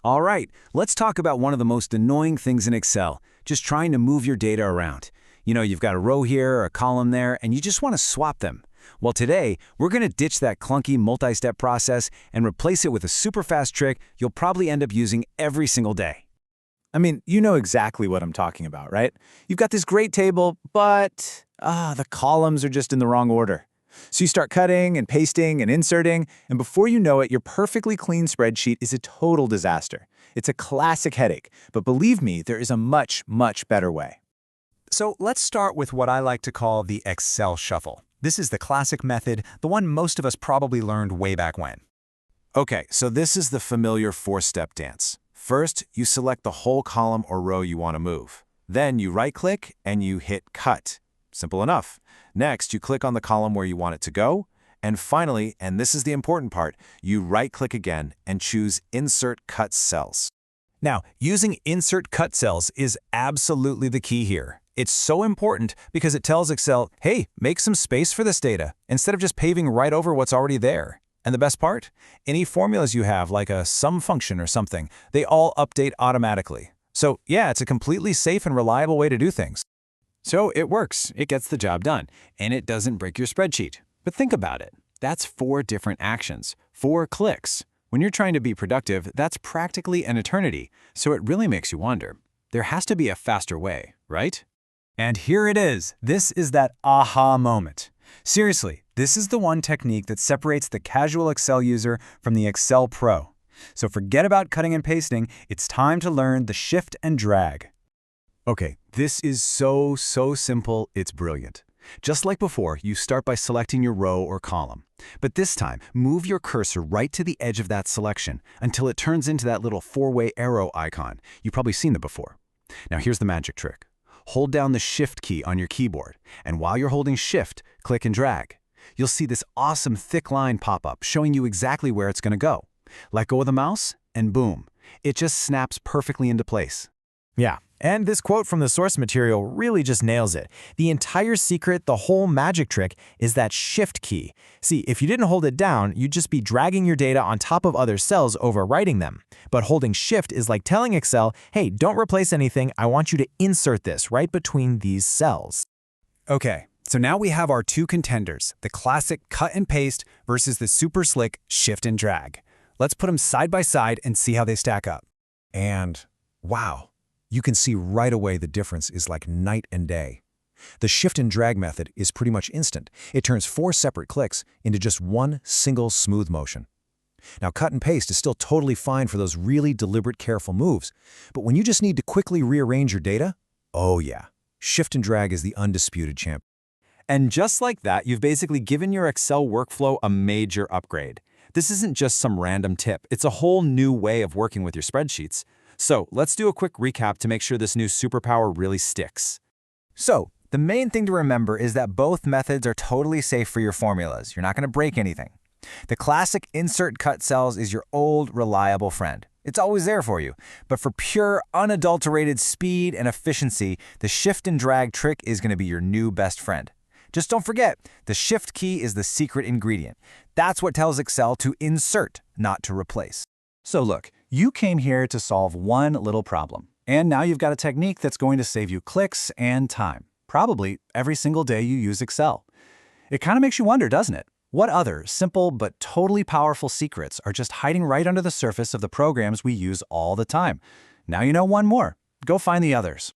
All right, let's talk about one of the most annoying things in Excel, just trying to move your data around. You've got a row here, a column there, and you just want to swap them. Well, today, we're going to ditch that clunky multi-step process and replace it with a super fast trick you'll probably end up using every single day. I mean, you know exactly what I'm talking about, right? You've got this great table, but the columns are just in the wrong order. So you start cutting and pasting and inserting, and before you know it, your perfectly clean spreadsheet is a total disaster. It's a classic headache, but believe me, there is a much, much better way. So let's start with what I like to call the Excel shuffle. This is the classic method, the one most of us probably learned way back when. Okay, so this is the familiar four-step dance. First, you select the whole column or row you want to move. Then you right-click and you hit Cut. Simple enough. Next, you click on the column where you want it to go. And finally, and this is the important part, you right-click again and choose Insert Cut Cells. Now, using Insert Cut Cells is absolutely the key here. It's so important because it tells Excel, hey, make some space for this data, instead of just paving right over what's already there. And the best part? Any formulas you have, like a sum function or something, they all update automatically. So yeah, it's a completely safe and reliable way to do things. So it works, it gets the job done, and it doesn't break your spreadsheet. But think about it. That's 4 different actions, 4 clicks. When you're trying to be productive, that's practically an eternity. So it really makes you wonder. There has to be a faster way, right? And here it is. This is that aha moment. Seriously, this is the one technique that separates the casual Excel user from the Excel pro. So forget about cutting and pasting. It's time to learn the shift and drag. Okay, this is so simple, it's brilliant. Just like before, you start by selecting your row or column. But this time, move your cursor right to the edge of that selection until it turns into that little 4-way arrow icon. You've probably seen that before. Now here's the magic trick. Hold down the Shift key on your keyboard, and while you're holding Shift, click and drag. You'll see this awesome thick line pop up showing you exactly where it's going to go. Let go of the mouse, and boom, it just snaps perfectly into place. Yeah, and this quote from the source material really just nails it. The entire secret, the whole magic trick, is that Shift key. See, if you didn't hold it down, you'd just be dragging your data on top of other cells, overwriting them. But holding Shift is like telling Excel, hey, don't replace anything, I want you to insert this right between these cells. Okay, so now we have our two contenders, the classic cut and paste versus the super slick shift and drag. Let's put them side by side and see how they stack up. And wow, you can see right away the difference is like night and day. The shift and drag method is pretty much instant. It turns 4 separate clicks into just one single smooth motion. Now, cut and paste is still totally fine for those really deliberate, careful moves, but when you just need to quickly rearrange your data, oh yeah, shift and drag is the undisputed champ. And just like that, you've basically given your Excel workflow a major upgrade. This isn't just some random tip. It's a whole new way of working with your spreadsheets. So let's do a quick recap to make sure this new superpower really sticks. So the main thing to remember is that both methods are totally safe for your formulas. You're not going to break anything. The classic insert cut cells is your old, reliable friend. It's always there for you. But for pure, unadulterated speed and efficiency, the shift and drag trick is going to be your new best friend. Just don't forget, the shift key is the secret ingredient. That's what tells Excel to insert, not to replace. So look, you came here to solve one little problem. And now you've got a technique that's going to save you clicks and time. Probably every single day you use Excel. It kind of makes you wonder, doesn't it? What other simple but totally powerful secrets are just hiding right under the surface of the programs we use all the time? Now you know one more. Go find the others.